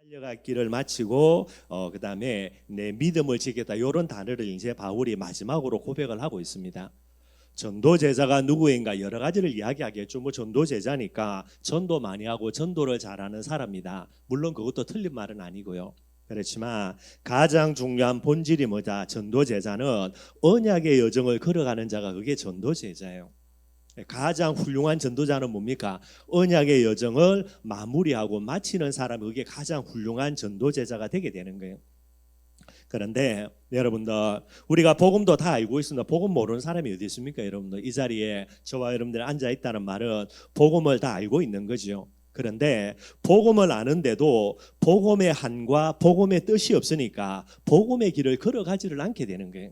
달려갈 길을 마치고 그다음에 내 믿음을 지켰다 이런 단어를 이제 바울이 마지막으로 고백을 하고 있습니다. 전도 제자가 누구인가 여러 가지를 이야기하겠죠. 뭐 전도 제자니까 전도 많이 하고 전도를 잘하는 사람이다. 물론 그것도 틀린 말은 아니고요. 그렇지만 가장 중요한 본질이 뭐다? 전도 제자는 언약의 여정을 걸어가는 자가 그게 전도 제자예요. 가장 훌륭한 전도자는 뭡니까? 언약의 여정을 마무리하고 마치는 사람이 그게 가장 훌륭한 전도제자가 되게 되는 거예요. 그런데 여러분들 우리가 복음도 다 알고 있습니다. 복음 모르는 사람이 어디 있습니까? 여러분들 이 자리에 저와 여러분들이 앉아 있다는 말은 복음을 다 알고 있는 거죠. 그런데 복음을 아는데도 복음의 한과 복음의 뜻이 없으니까 복음의 길을 걸어가지를 않게 되는 거예요.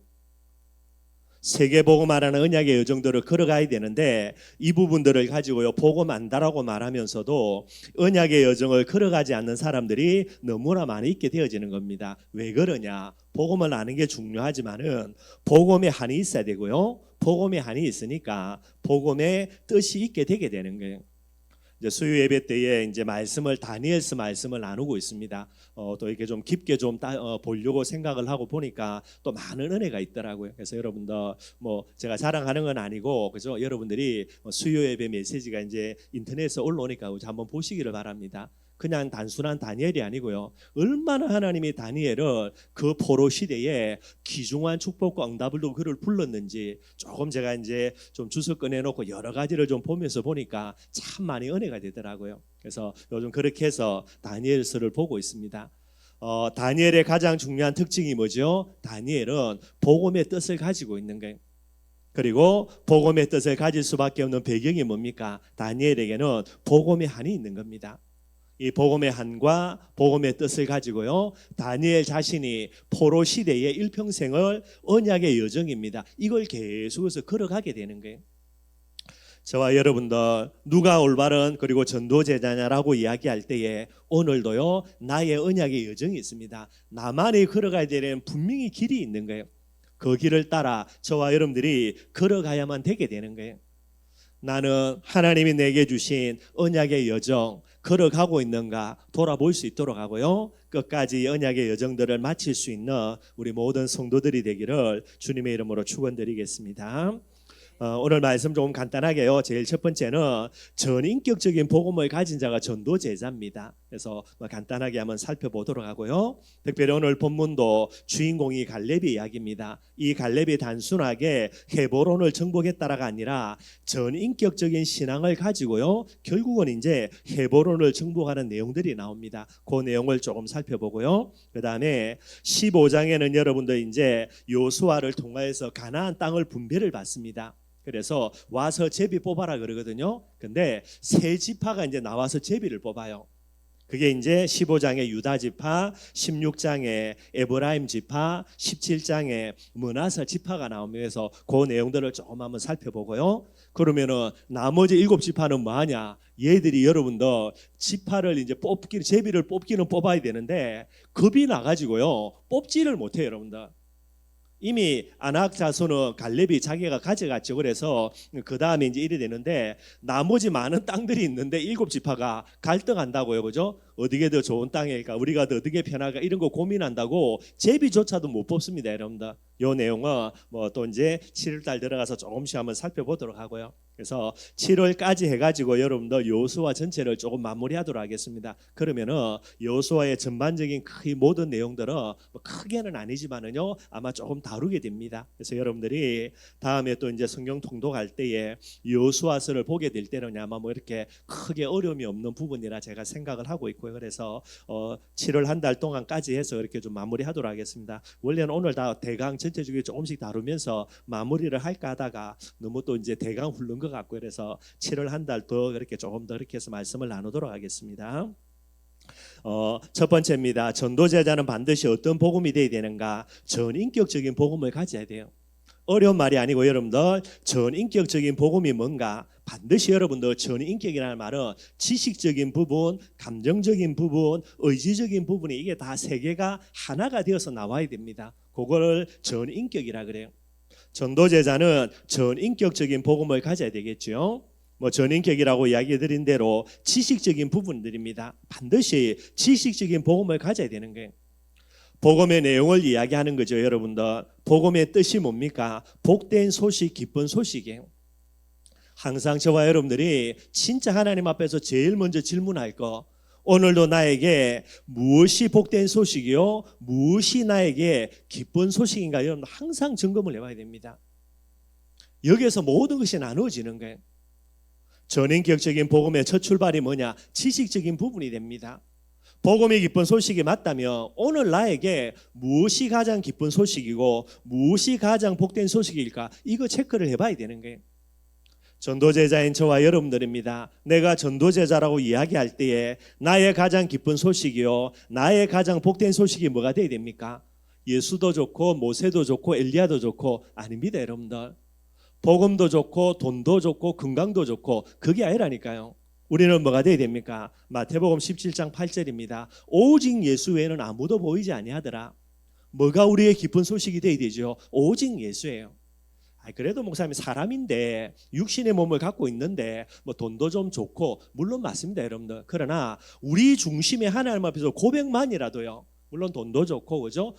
세계복음화라는 언약의 여정들을 걸어가야 되는데 이 부분들을 가지고요 복음 안다라고 말하면서도 언약의 여정을 걸어가지 않는 사람들이 너무나 많이 있게 되어지는 겁니다. 왜 그러냐? 복음을 아는 게 중요하지만은 복음의 한이 있어야 되고요. 복음의 한이 있으니까 복음의 뜻이 있게 되게 되는 거예요. 이제 수요 예배 때에 이제 말씀을 다니엘서 말씀을 나누고 있습니다. 또 이렇게 좀 깊게 좀 보려고 생각을 하고 보니까 또 많은 은혜가 있더라고요. 그래서 여러분들 뭐 제가 자랑하는 건 아니고 그죠? 여러분들이 수요 예배 메시지가 이제 인터넷에 올라오니까 한번 보시기를 바랍니다. 그냥 단순한 다니엘이 아니고요. 얼마나 하나님이 다니엘을 그 포로 시대에 귀중한 축복과 응답을 두고 그를 불렀는지 조금 제가 이제 좀 주석 꺼내놓고 여러 가지를 좀 보면서 보니까 참 많이 은혜가 되더라고요. 그래서 요즘 그렇게 해서 다니엘서를 보고 있습니다. 다니엘의 가장 중요한 특징이 뭐죠? 다니엘은 복음의 뜻을 가지고 있는 거예요. 그리고 복음의 뜻을 가질 수밖에 없는 배경이 뭡니까? 다니엘에게는 복음의 한이 있는 겁니다. 이 복음의 한과 복음의 뜻을 가지고요 다니엘 자신이 포로 시대의 일평생을 언약의 여정입니다. 이걸 계속해서 걸어가게 되는 거예요. 저와 여러분들 누가 올바른 그리고 전도제자냐라고 이야기할 때에 오늘도요 나의 언약의 여정이 있습니다. 나만이 걸어가야 되는 분명히 길이 있는 거예요. 그 길을 따라 저와 여러분들이 걸어가야만 되게 되는 거예요. 나는 하나님이 내게 주신 언약의 여정 걸어가고 있는가 돌아볼 수 있도록 하고요 끝까지 언약의 여정들을 마칠 수 있는 우리 모든 성도들이 되기를 주님의 이름으로 축원드리겠습니다. 오늘 말씀 조금 간단하게요. 제일 첫 번째는 전인격적인 복음을 가진 자가 전도제자입니다. 그래서 간단하게 한번 살펴보도록 하고요. 특별히 오늘 본문도 주인공이 갈렙의 이야기입니다. 이 갈렙이 단순하게 헤브론을 정복했다라가 아니라 전인격적인 신앙을 가지고요. 결국은 이제 헤브론을 정복하는 내용들이 나옵니다. 그 내용을 조금 살펴보고요. 그다음에 15장에는 여러분들 이제 요수아를 통하여서 가나안 땅을 분배를 받습니다. 그래서 와서 제비 뽑아라 그러거든요. 근데 세 지파가 이제 나와서 제비를 뽑아요. 그게 이제 15장의 유다 지파, 16장의 에브라임 지파, 17장의 므낫세 지파가 나오면서 그 내용들을 조금 한번 살펴보고요. 그러면은 나머지 7지파는 뭐 하냐? 얘들이 여러분들 지파를 이제 제비를 뽑기는 뽑아야 되는데 겁이 나가지고요. 뽑지를 못해요, 여러분들. 이미 아낙 자손은 갈렙이 자기가 가져갔죠. 그래서 그 다음에 이제 이래 되는데 나머지 많은 땅들이 있는데 7지파가 갈등한다고요, 그죠? 어디게 더 좋은 땅일까? 우리가 더 어떻게 편할까? 이런 거 고민한다고 제비조차도 못 뽑습니다, 여러분들. 이 내용은 뭐 또 이제 7월달 들어가서 조금씩 한번 살펴보도록 하고요. 그래서 7월까지 해가지고 여러분들 여호수아 전체를 조금 마무리하도록 하겠습니다. 그러면은 여호수아의 전반적인 그 모든 내용들은 뭐 크게는 아니지만은요 아마 조금 다루게 됩니다. 그래서 여러분들이 다음에 또 이제 성경 통독할 때에 여호수아서를 보게 될 때는 아마 뭐 이렇게 크게 어려움이 없는 부분이라 제가 생각을 하고 있고요. 그래서 7월 한 달 동안까지 해서 이렇게 좀 마무리하도록 하겠습니다. 원래는 오늘 다 대강 전체적으로 조금씩 다루면서 마무리를 할까 하다가 너무 또 이제 대강 훑는 것 같고 그래서 7월 한 달 더 이렇게 조금 더 이렇게 해서 말씀을 나누도록 하겠습니다. 첫 번째입니다. 전도제자는 반드시 어떤 복음이 되어야 되는가? 전인격적인 복음을 가져야 돼요. 어려운 말이 아니고 여러분들 전인격적인 복음이 뭔가? 반드시 여러분들 전인격이라는 말은 지식적인 부분, 감정적인 부분, 의지적인 부분이 이게 다 세 개가 하나가 되어서 나와야 됩니다. 그거를 전인격이라 그래요. 전도제자는 전인격적인 복음을 가져야 되겠죠. 전인격이라고 이야기 드린 대로 지식적인 부분들입니다. 반드시 지식적인 복음을 가져야 되는 거예요. 복음의 내용을 이야기하는 거죠, 여러분들. 복음의 뜻이 뭡니까? 복된 소식, 기쁜 소식이에요. 항상 저와 여러분들이 진짜 하나님 앞에서 제일 먼저 질문할 거, 오늘도 나에게 무엇이 복된 소식이요? 무엇이 나에게 기쁜 소식인가? 여러분 항상 점검을 해봐야 됩니다. 여기에서 모든 것이 나누어지는 거예요. 전인격적인 복음의 첫 출발이 뭐냐? 지식적인 부분이 됩니다. 복음이 기쁜 소식이 맞다면 오늘 나에게 무엇이 가장 기쁜 소식이고 무엇이 가장 복된 소식일까? 이거 체크를 해봐야 되는 거예요. 전도제자인 저와 여러분들입니다. 내가 전도제자라고 이야기할 때에 나의 가장 기쁜 소식이요, 나의 가장 복된 소식이 뭐가 돼야 됩니까? 예수도 좋고 모세도 좋고 엘리야도 좋고 아닙니다, 여러분들. 복음도 좋고 돈도 좋고 건강도 좋고 그게 아니라니까요. 우리는 뭐가 돼야 됩니까? 마태복음 17장 8절입니다. 오직 예수 외에는 아무도 보이지 아니하더라. 뭐가 우리의 기쁜 소식이 돼야 되죠? 오직 예수예요. 그래도 목사님 사람인데 육신의 몸을 갖고 있는데 돈도 좀 좋고, 물론 맞습니다, 여러분들. 그러나 우리 중심의 하나님 앞에서 고백만이라도요, 물론 돈도 좋고 그죠?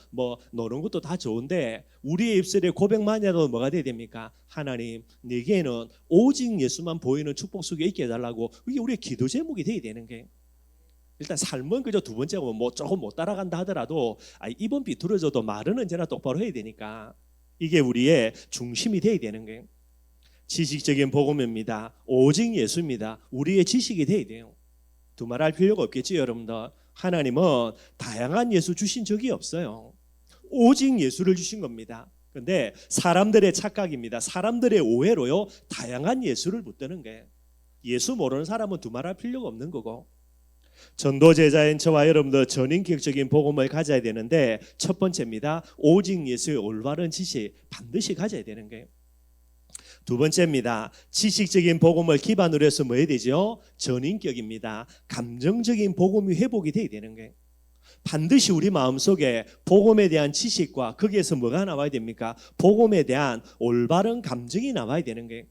노는 것도 다 좋은데 우리의 입술에 고백만이라도 뭐가 돼야 됩니까? 하나님, 내게는 오직 예수만 보이는 축복 속에 있게 해달라고. 이게 우리의 기도 제목이 돼야 되는 게, 일단 삶은 그저 두 번째고 조금 못 따라간다 하더라도 입은 비뚤어져도 말은 언제나 똑바로 해야 되니까 이게 우리의 중심이 돼야 되는 거예요. 지식적인 복음입니다. 오직 예수입니다. 우리의 지식이 돼야 돼요. 두말할 필요가 없겠지, 여러분들. 하나님은 다양한 예수 주신 적이 없어요. 오직 예수를 주신 겁니다. 그런데 사람들의 착각입니다. 사람들의 오해로요, 다양한 예수를 붙드는 거예요. 예수 모르는 사람은 두말할 필요가 없는 거고. 전도제자인 저와 여러분들 전인격적인 복음을 가져야 되는데 첫 번째입니다. 오직 예수의 올바른 지식 반드시 가져야 되는 거예요. 두 번째입니다. 지식적인 복음을 기반으로 해서 뭐 해야 되죠? 전인격입니다. 감정적인 복음이 회복이 돼야 되는 거예요. 반드시 우리 마음속에 복음에 대한 지식과 거기에서 뭐가 나와야 됩니까? 복음에 대한 올바른 감정이 나와야 되는 거예요.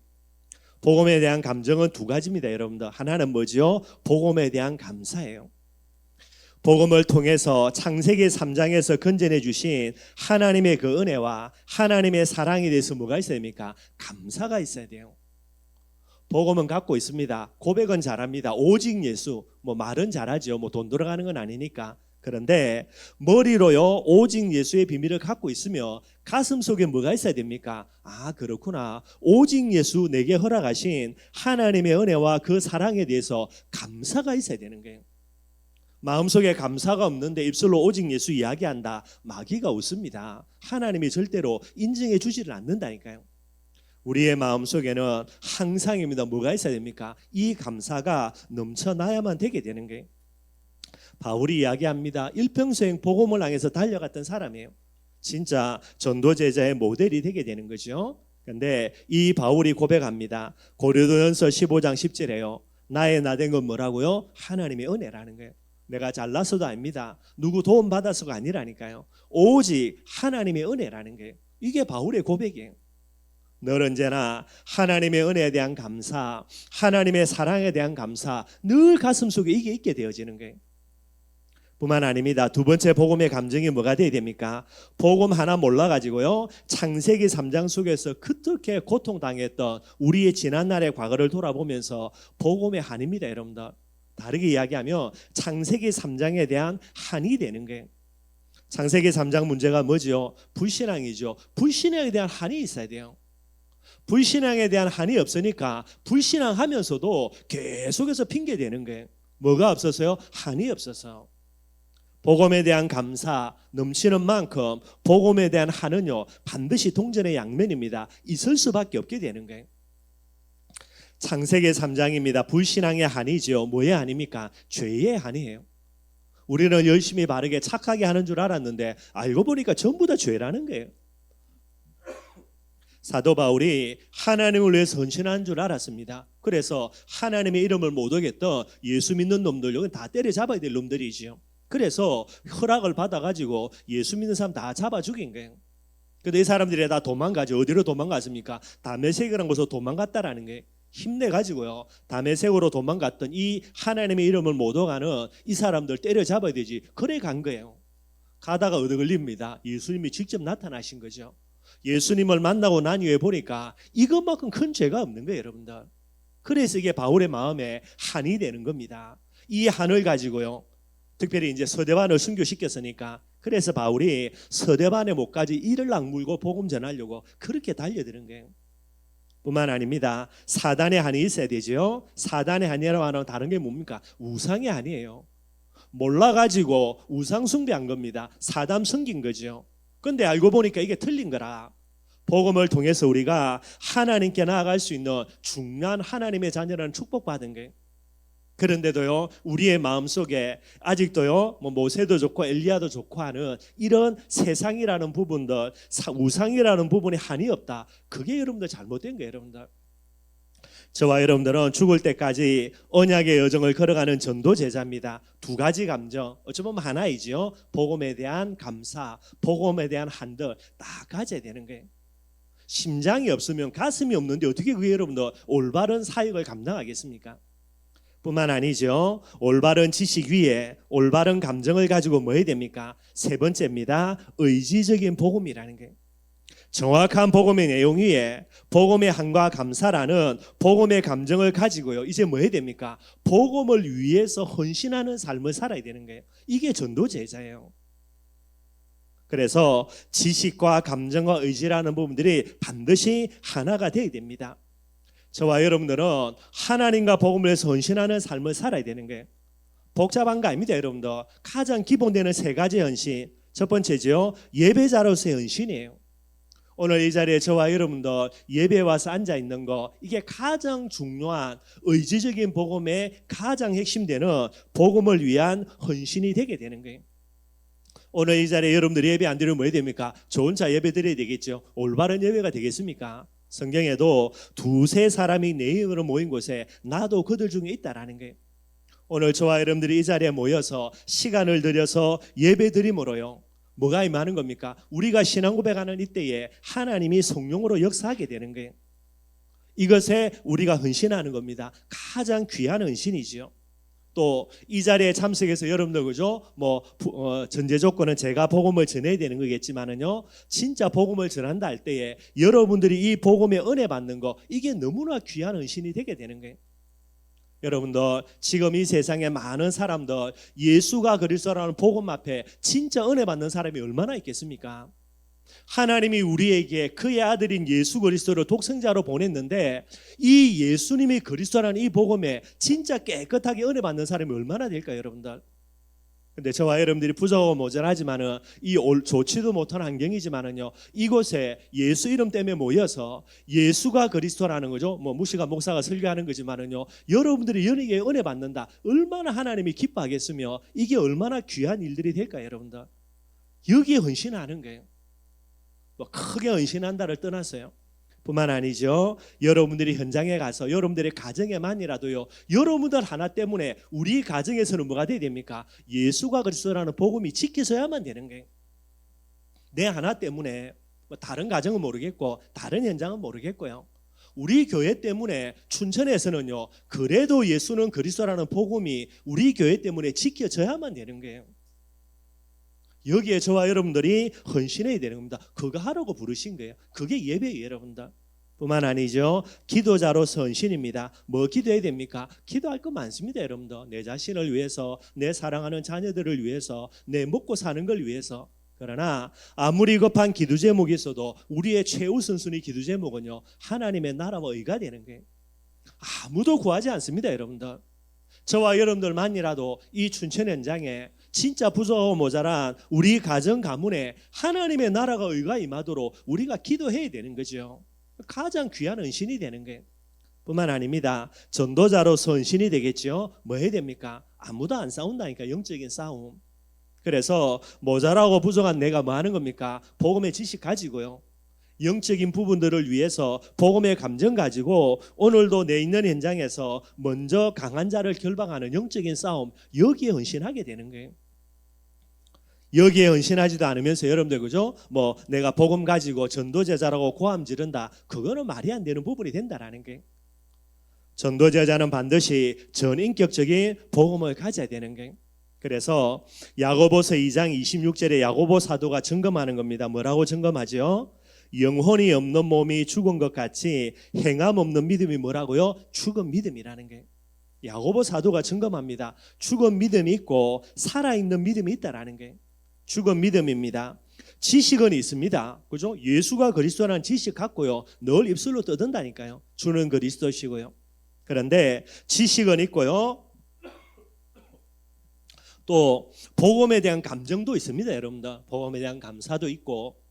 복음에 대한 감정은 두 가지입니다, 여러분들. 하나는 뭐죠? 복음에 대한 감사예요. 복음을 통해서 창세기 3장에서 건전해 주신 하나님의 그 은혜와 하나님의 사랑에 대해서 뭐가 있어야 됩니까? 감사가 있어야 돼요. 복음은 갖고 있습니다. 고백은 잘합니다. 오직 예수, 말은 잘하죠. 돈 들어가는 건 아니니까. 그런데 머리로요, 오직 예수의 비밀을 갖고 있으며 가슴 속에 뭐가 있어야 됩니까? 그렇구나. 오직 예수 내게 허락하신 하나님의 은혜와 그 사랑에 대해서 감사가 있어야 되는 거예요. 마음속에 감사가 없는데 입술로 오직 예수 이야기한다. 마귀가 웃습니다. 하나님이 절대로 인정해 주지를 않는다니까요. 우리의 마음속에는 항상입니다. 뭐가 있어야 됩니까? 이 감사가 넘쳐나야만 되게 되는 거예요. 바울이 이야기합니다. 일평생 복음을 향해서 달려갔던 사람이에요. 진짜 전도제자의 모델이 되게 되는 거죠. 그런데 이 바울이 고백합니다. 고린도전서 15장 10절에요. 나의 나된 건 뭐라고요? 하나님의 은혜라는 거예요. 내가 잘나서도 아닙니다. 누구 도움 받아서가 아니라니까요. 오직 하나님의 은혜라는 거예요. 이게 바울의 고백이에요. 늘 언제나 하나님의 은혜에 대한 감사, 하나님의 사랑에 대한 감사, 늘 가슴속에 이게 있게 되어지는 거예요. 뿐만 아닙니다. 두 번째 복음의 감정이 뭐가 돼야 됩니까? 복음 하나 몰라가지고요, 창세기 3장 속에서 그렇게 고통당했던 우리의 지난날의 과거를 돌아보면서 복음의 한입니다, 여러분들. 다르게 이야기하면 창세기 3장에 대한 한이 되는 거예요. 창세기 3장 문제가 뭐죠? 불신앙이죠. 불신앙에 대한 한이 있어야 돼요. 불신앙에 대한 한이 없으니까 불신앙하면서도 계속해서 핑계대는 거예요. 뭐가 없어서요? 한이 없어서. 복음에 대한 감사 넘치는 만큼 복음에 대한 한은요, 반드시 동전의 양면입니다. 있을 수밖에 없게 되는 거예요. 창세기 3장입니다. 불신앙의 한이죠. 뭐의 한입니까? 죄의 한이에요. 우리는 열심히 바르게 착하게 하는 줄 알았는데 알고 보니까 전부 다 죄라는 거예요. 사도 바울이 하나님을 위해 헌신한 줄 알았습니다. 그래서 하나님의 이름을 못 어겼던 예수 믿는 놈들, 여기 다 때려잡아야 될 놈들이지요. 그래서 허락을 받아가지고 예수 믿는 사람 다 잡아 죽인 거예요. 근데 이 사람들이 다 도망가죠. 어디로 도망갔습니까? 다메섹이라는 곳으로 도망갔다라는 거예요. 힘내 가지고요 다메섹으로 도망갔던 이 하나님의 이름을 못 오가는 이 사람들 때려잡아야 되지. 그래 간 거예요. 가다가 얻어 걸립니다. 예수님이 직접 나타나신 거죠. 예수님을 만나고 난 이후에 보니까 이것만큼 큰 죄가 없는 거예요, 여러분들. 그래서 이게 바울의 마음에 한이 되는 겁니다. 이 한을 가지고요 특별히 이제 서대반을 순교시켰으니까 그래서 바울이 서대반의 목까지 이를 악물고 복음 전하려고 그렇게 달려드는 거예요. 뿐만 아닙니다. 사단의 한이 있어야 되죠. 사단의 한이라고 하는 다른 게 뭡니까? 우상의 한이에요. 몰라가지고 우상 숭배한 겁니다. 사단 섬긴 거죠. 근데 알고 보니까 이게 틀린 거라. 복음을 통해서 우리가 하나님께 나아갈 수 있는 중요한 하나님의 자녀라는 축복받은 거예요. 그런데도요 우리의 마음속에 아직도요 모세도 좋고 엘리야도 좋고 하는 이런 세상이라는 부분들, 우상이라는 부분에 한이 없다. 그게 여러분들 잘못된 거예요. 여러분들, 저와 여러분들은 죽을 때까지 언약의 여정을 걸어가는 전도 제자입니다. 두 가지 감정, 어찌 보면 하나이죠. 복음에 대한 감사, 복음에 대한 한들 다 가져야 되는 거예요. 심장이 없으면 가슴이 없는데 어떻게 그게 여러분들 올바른 사역을 감당하겠습니까? 뿐만 아니죠. 올바른 지식 위에 올바른 감정을 가지고 뭐 해야 됩니까? 세 번째입니다. 의지적인 복음이라는 게. 정확한 복음의 내용 위에 복음의 한과 감사라는 복음의 감정을 가지고요 이제 뭐 해야 됩니까? 복음을 위해서 헌신하는 삶을 살아야 되는 거예요. 이게 전도 제자예요. 그래서 지식과 감정과 의지라는 부분들이 반드시 하나가 되어야 됩니다. 저와 여러분들은 하나님과 복음을 위해서 헌신하는 삶을 살아야 되는 거예요. 복잡한 거 아닙니다. 여러분들, 가장 기본되는 세 가지 헌신, 첫 번째죠 예배자로서의 헌신이에요. 오늘 이 자리에 저와 여러분들 예배 와서 앉아 있는 거, 이게 가장 중요한 의지적인 복음의 가장 핵심되는 복음을 위한 헌신이 되게 되는 거예요. 오늘 이 자리에 여러분들이 예배 안 드리면 뭐 해야 됩니까? 저 혼자 예배 드려야 되겠죠. 올바른 예배가 되겠습니까? 성경에도 두세 사람이 내 이름으로 모인 곳에 나도 그들 중에 있다라는 거예요. 오늘 저와 여러분들이 이 자리에 모여서 시간을 들여서 예배 드림으로요 뭐가 임하는 겁니까? 우리가 신앙 고백하는 이때에 하나님이 성령으로 역사하게 되는 거예요. 이것에 우리가 헌신하는 겁니다. 가장 귀한 헌신이지요. 또 이 자리에 참석해서 여러분들 그죠? 전제 조건은 제가 복음을 전해야 되는 거겠지만은요. 진짜 복음을 전한다 할 때에 여러분들이 이 복음의 은혜 받는 거, 이게 너무나 귀한 헌신이 되게 되는 거예요. 여러분들, 지금 이 세상에 많은 사람들 예수가 그리스도라는 복음 앞에 진짜 은혜 받는 사람이 얼마나 있겠습니까? 하나님이 우리에게 그의 아들인 예수 그리스도를 독생자로 보냈는데 이 예수님이 그리스도라는 이 복음에 진짜 깨끗하게 은혜 받는 사람이 얼마나 될까요, 여러분들? 근데 저와 여러분들이 부족하고 모자라지만은 이 좋지도 못한 환경이지만은요 이곳에 예수 이름 때문에 모여서 예수가 그리스도라는 거죠. 무시가 목사가 설교하는 거지만은요 여러분들이 연예계에 은혜 받는다. 얼마나 하나님이 기뻐하겠으며 이게 얼마나 귀한 일들이 될까요, 여러분들? 여기에 헌신하는 거예요. 크게 헌신한다를 떠났어요. 뿐만 아니죠. 여러분들이 현장에 가서 여러분들의 가정에만이라도요 여러분들 하나 때문에 우리 가정에서는 뭐가 돼야 됩니까? 예수가 그리스도라는 복음이 지켜져야만 되는 거예요. 내 하나 때문에 다른 가정은 모르겠고 다른 현장은 모르겠고요. 우리 교회 때문에 춘천에서는요 그래도 예수는 그리스도라는 복음이 우리 교회 때문에 지켜져야만 되는 거예요. 여기에 저와 여러분들이 헌신해야 되는 겁니다. 그거 하라고 부르신 거예요. 그게 예배예요, 여러분들. 뿐만 아니죠. 기도자로서 헌신입니다. 뭐 기도해야 됩니까? 기도할 거 많습니다, 여러분들. 내 자신을 위해서, 내 사랑하는 자녀들을 위해서, 내 먹고 사는 걸 위해서. 그러나 아무리 급한 기도 제목이 있어도 우리의 최우선순위 기도 제목은요 하나님의 나라와 의가 되는 거예요. 아무도 구하지 않습니다, 여러분들. 저와 여러분들만이라도 이 춘천 현장에 진짜 부족하고 모자란 우리 가정 가문에 하나님의 나라가 의가 임하도록 우리가 기도해야 되는 거죠. 가장 귀한 헌신이 되는 거예요. 뿐만 아닙니다. 전도자로서 헌신이 되겠죠. 뭐 해야 됩니까? 아무도 안 싸운다니까, 영적인 싸움. 그래서 모자라고 부족한 내가 뭐 하는 겁니까? 복음의 지식 가지고요 영적인 부분들을 위해서 복음의 감정 가지고 오늘도 내 있는 현장에서 먼저 강한 자를 결박하는 영적인 싸움, 여기에 헌신하게 되는 거예요. 여기에 헌신하지도 않으면서 여러분들 그죠? 내가 복음 가지고 전도제자라고 고함 지른다. 그거는 말이 안 되는 부분이 된다라는 게. 전도자는 반드시 전인격적인 복음을 가져야 되는 거예요. 그래서 야고보서 2장 26절에 야고보 사도가 증거하는 겁니다. 뭐라고 증거하죠? 영혼이 없는 몸이 죽은 것 같이 행함 없는 믿음이 뭐라고요? 죽은 믿음이라는 거예요. 야고보 사도가 증거합니다. 죽은 믿음이 있고 살아있는 믿음이 있다라는 거예요. 죽은 믿음입니다. 지식은 있습니다. 그죠? 예수가 그리스도라는 지식 갖고요. 늘 입술로 떠든다니까요. 주는 그리스도시고요. 그런데 지식은 있고요. 또 복음에 대한 감정도 있습니다, 여러분들. 복음에 대한 감사도 있고,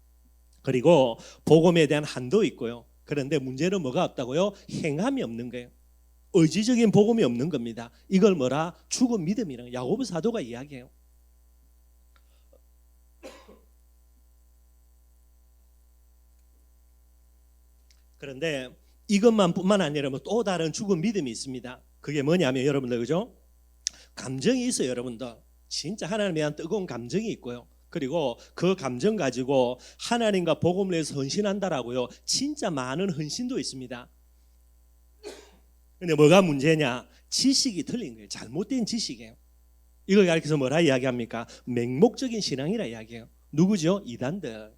그리고 복음에 대한 한도 있고요. 그런데 문제는 뭐가 없다고요? 행함이 없는 거예요. 의지적인 복음이 없는 겁니다. 이걸 뭐라? 죽은 믿음이라는 야고보 사도가 이야기해요. 그런데 이것만뿐만 아니라 또 다른 죽은 믿음이 있습니다. 그게 뭐냐면 여러분들, 그죠? 감정이 있어요, 여러분들. 진짜 하나님에 대한 뜨거운 감정이 있고요. 그리고 그 감정 가지고 하나님과 복음을 위해서 헌신한다라고요. 진짜 많은 헌신도 있습니다. 근데 뭐가 문제냐? 지식이 틀린 거예요. 잘못된 지식이에요. 이걸 가리켜서 뭐라 이야기합니까? 맹목적인 신앙이라 이야기해요. 누구죠? 이단들.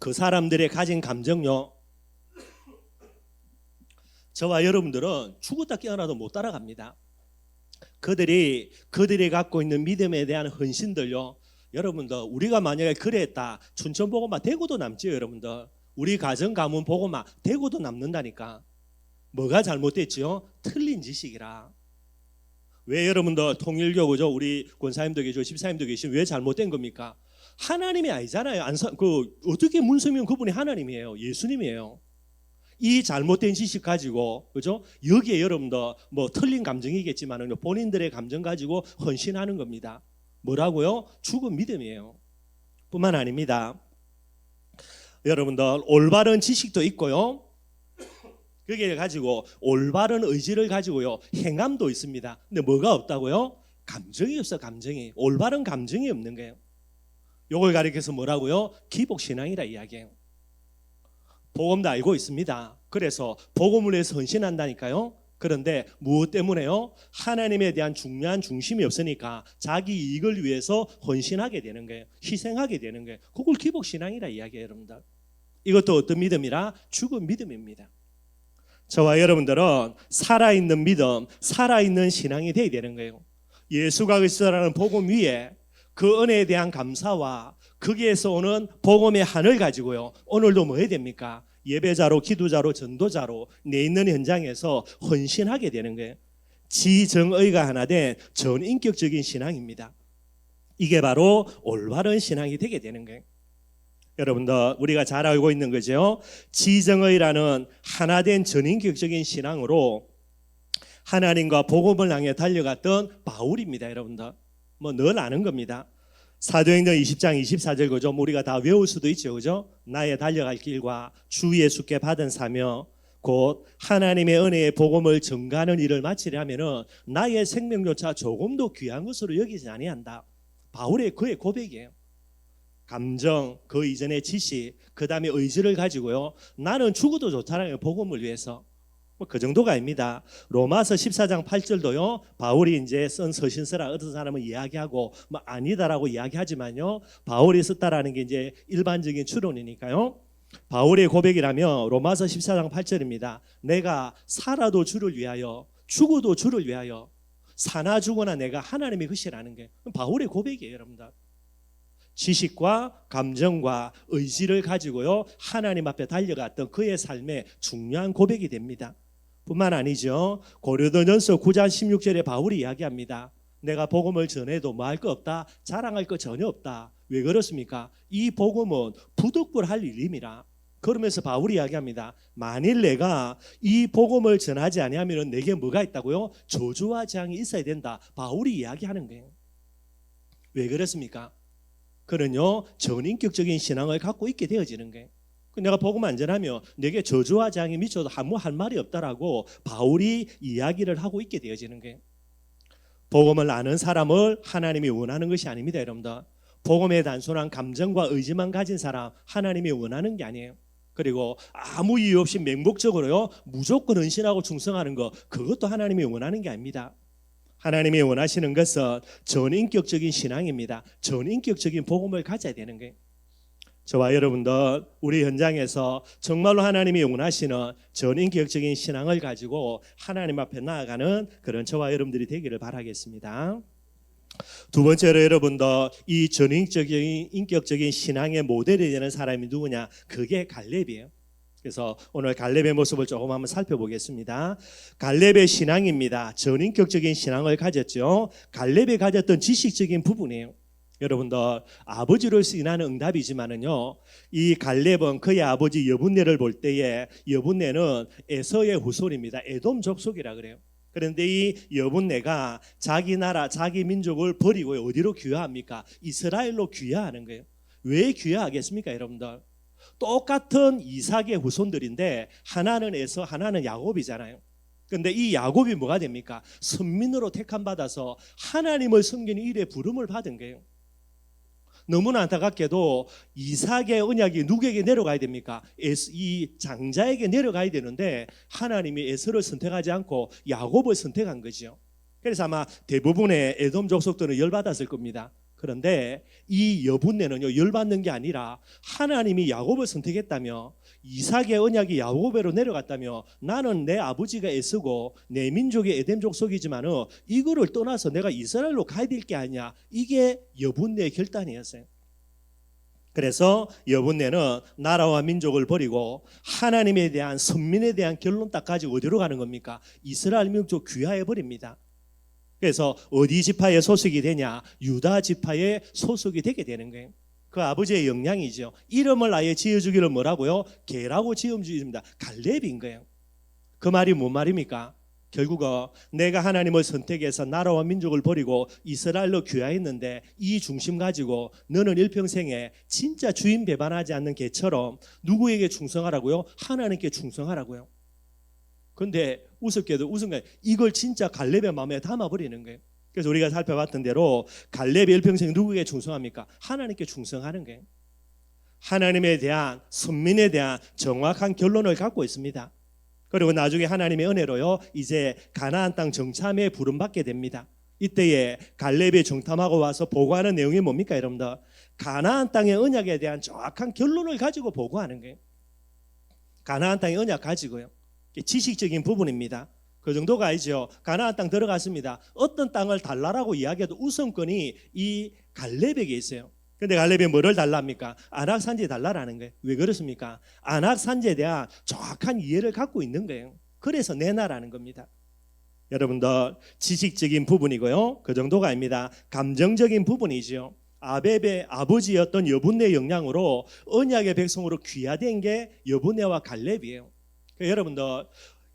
그 사람들의 가진 감정요. 저와 여러분들은 죽었다 깨어나도 못 따라갑니다. 그들이 갖고 있는 믿음에 대한 헌신들요. 여러분들, 우리가 만약에 그랬다, 춘천복음화 대구도 남지요, 여러분들. 우리 가정 가문 복음화 대구도 남는다니까. 뭐가 잘못됐지요? 틀린 지식이라. 왜 여러분들 통일교, 그죠? 우리 권사님도 계시고 집사님도 계시고 왜 잘못된 겁니까? 하나님이 아니잖아요. 어떻게 문서면 그분이 하나님이에요. 예수님이에요. 이 잘못된 지식 가지고, 그죠? 여기에 여러분들 뭐 틀린 감정이겠지만 본인들의 감정 가지고 헌신하는 겁니다. 뭐라고요? 죽은 믿음이에요. 뿐만 아닙니다. 여러분들 올바른 지식도 있고요. 그게 가지고 올바른 의지를 가지고요. 행함도 있습니다. 근데 뭐가 없다고요? 감정이 없어, 감정이. 올바른 감정이 없는 거예요. 요걸 가리켜서 뭐라고요? 기복신앙이라 이야기해요. 복음도 알고 있습니다. 그래서 복음을 위해서 헌신한다니까요. 그런데 무엇 때문에요? 하나님에 대한 중요한 중심이 없으니까 자기 이익을 위해서 헌신하게 되는 거예요. 희생하게 되는 거예요. 그걸 기복신앙이라 이야기해요, 여러분들. 이것도 어떤 믿음이라? 죽은 믿음입니다. 저와 여러분들은 살아있는 믿음, 살아있는 신앙이 되어야 되는 거예요. 예수가 그리스도라는 복음 위에 그 은혜에 대한 감사와 거기에서 오는 복음의 한을 가지고요. 오늘도 뭐 해야 됩니까? 예배자로, 기도자로, 전도자로 내 있는 현장에서 헌신하게 되는 거예요. 지정의가 하나 된 전인격적인 신앙입니다. 이게 바로 올바른 신앙이 되게 되는 거예요. 여러분들, 우리가 잘 알고 있는 거죠. 지정의라는 하나된 전인격적인 신앙으로 하나님과 복음을 향해 달려갔던 바울입니다. 여러분들, 뭐 늘 아는 겁니다. 사도행전 20장 24절, 그죠? 우리가 다 외울 수도 있죠, 그죠? 나의 달려갈 길과 주 예수께 받은 사명 곧 하나님의 은혜의 복음을 전가하는 일을 마치려면은 나의 생명조차 조금도 귀한 것으로 여기지 아니한다. 바울의 그의 고백이에요. 감정, 그 이전의 지식, 그 다음에 의지를 가지고요. 나는 죽어도 좋다라는 복음을 위해서. 그 정도가 아닙니다. 로마서 14장 8절도요. 바울이 이제 쓴 서신서라 어떤 사람은 이야기하고 뭐 아니다라고 이야기하지만요. 바울이 썼다라는 게 이제 일반적인 추론이니까요. 바울의 고백이라면 로마서 14장 8절입니다. 내가 살아도 주를 위하여 죽어도 주를 위하여 사나 죽거나 내가 하나님의 것이라는 게 바울의 고백이에요, 여러분들. 지식과 감정과 의지를 가지고요. 하나님 앞에 달려갔던 그의 삶의 중요한 고백이 됩니다. 뿐만 아니죠. 고린도전서 9장 16절에 바울이 이야기합니다. 내가 복음을 전해도 뭐 할 거 없다. 자랑할 거 전혀 없다. 왜 그렇습니까? 이 복음은 부득불할 일임이라. 그러면서 바울이 이야기합니다. 만일 내가 이 복음을 전하지 아니하면 내게 뭐가 있다고요? 저주와 재앙이 있어야 된다. 바울이 이야기하는 거예요. 왜 그렇습니까? 그는요 전인격적인 신앙을 갖고 있게 되어지는 거예요. 내가 복음 안 전하면 내게 저주와 재앙이 미쳐도 아무 할 말이 없다라고 바울이 이야기를 하고 있게 되어지는 거예요. 복음을 아는 사람을 하나님이 원하는 것이 아닙니다, 여러분들. 복음의 단순한 감정과 의지만 가진 사람 하나님이 원하는 게 아니에요. 그리고 아무 이유 없이 맹목적으로요 무조건 헌신하고 충성하는 거, 그것도 하나님이 원하는 게 아닙니다. 하나님이 원하시는 것은 전인격적인 신앙입니다. 전인격적인 복음을 가져야 되는 거예요. 저와 여러분들 우리 현장에서 정말로 하나님이 원하시는 전인격적인 신앙을 가지고 하나님 앞에 나아가는 그런 저와 여러분들이 되기를 바라겠습니다. 두 번째로 여러분들 이 전인격적인 인격적인 신앙의 모델이 되는 사람이 누구냐? 그게 갈렙이에요. 그래서 오늘 갈렙의 모습을 조금 한번 살펴보겠습니다. 갈렙의 신앙입니다. 전인격적인 신앙을 가졌죠. 갈렙이 가졌던 지식적인 부분이에요. 여러분들 아버지를 시인하는 응답이지만은요, 이 갈렙은 그의 아버지 여분네를 볼 때에 여분네는 에서의 후손입니다. 에돔 족속이라 그래요. 그런데 이 여분네가 자기 나라 자기 민족을 버리고 어디로 귀화합니까? 이스라엘로 귀화하는 거예요. 왜 귀화하겠습니까 여러분들? 똑같은 이삭의 후손들인데 하나는 에서 하나는 야곱이잖아요. 그런데 이 야곱이 뭐가 됩니까? 선민으로 택함 받아서 하나님을 섬기는 일에 부름을 받은 거예요. 너무나 안타깝게도 이삭의 언약이 누구에게 내려가야 됩니까? 이 장자에게 내려가야 되는데 하나님이 에서를 선택하지 않고 야곱을 선택한 거죠. 그래서 아마 대부분의 에돔 족속들은 열받았을 겁니다. 그런데 이 여분네는요 열받는 게 아니라 하나님이 야곱을 선택했다며 이삭의 언약이 야곱에로 내려갔다며 나는 내 아버지가 에서고 내 민족이 에돔 족속이지만은 이거를 떠나서 내가 이스라엘로 가야 될 게 아니야. 이게 여분네의 결단이었어요. 그래서 여분네는 나라와 민족을 버리고 하나님에 대한 선민에 대한 결론 딱 가지고 어디로 가는 겁니까? 이스라엘 민족 귀화해 버립니다. 그래서 어디 지파에 소속이 되냐? 유다 지파에 소속이 되게 되는 거예요. 그 아버지의 영향이죠. 이름을 아예 지어주기를 뭐라고요? 게라고 지어줍니다. 갈렙인 거예요. 그 말이 뭔 말입니까? 결국은 내가 하나님을 선택해서 나라와 민족을 버리고 이스라엘로 귀화했는데 이 중심 가지고 너는 일평생에 진짜 주인 배반하지 않는 개처럼 누구에게 충성하라고요? 하나님께 충성하라고요. 그런데 우습게도 웃음가 이걸 진짜 갈렙의 마음에 담아버리는 거예요. 그래서 우리가 살펴봤던 대로 갈렙이 일평생 누구에게 충성합니까? 하나님께 충성하는 거예요. 하나님에 대한 선민에 대한 정확한 결론을 갖고 있습니다. 그리고 나중에 하나님의 은혜로요 이제 가나안 땅 정탐에 부름받게 됩니다. 이때에 갈렙이 정탐하고 와서 보고하는 내용이 뭡니까 여러분들? 가나안 땅의 언약에 대한 정확한 결론을 가지고 보고하는 거예요. 가나안 땅의 언약 가지고요. 지식적인 부분입니다. 그 정도가 아니죠. 가나안 땅 들어갔습니다. 어떤 땅을 달라라고 이야기해도 우선권이 이 갈렙에게 있어요. 근데 갈렙이 뭐를 달랍니까? 아낙 산지에 달라라는 거예요. 왜 그렇습니까? 아낙 산지에 대한 정확한 이해를 갖고 있는 거예요. 그래서 내놔라는 겁니다. 여러분들 지식적인 부분이고요. 그 정도가 아닙니다. 감정적인 부분이죠. 아벨의 아버지였던 여분네의 영향으로 언약의 백성으로 귀화된 게 여분네와 갈렙이에요. 그러니까 여러분들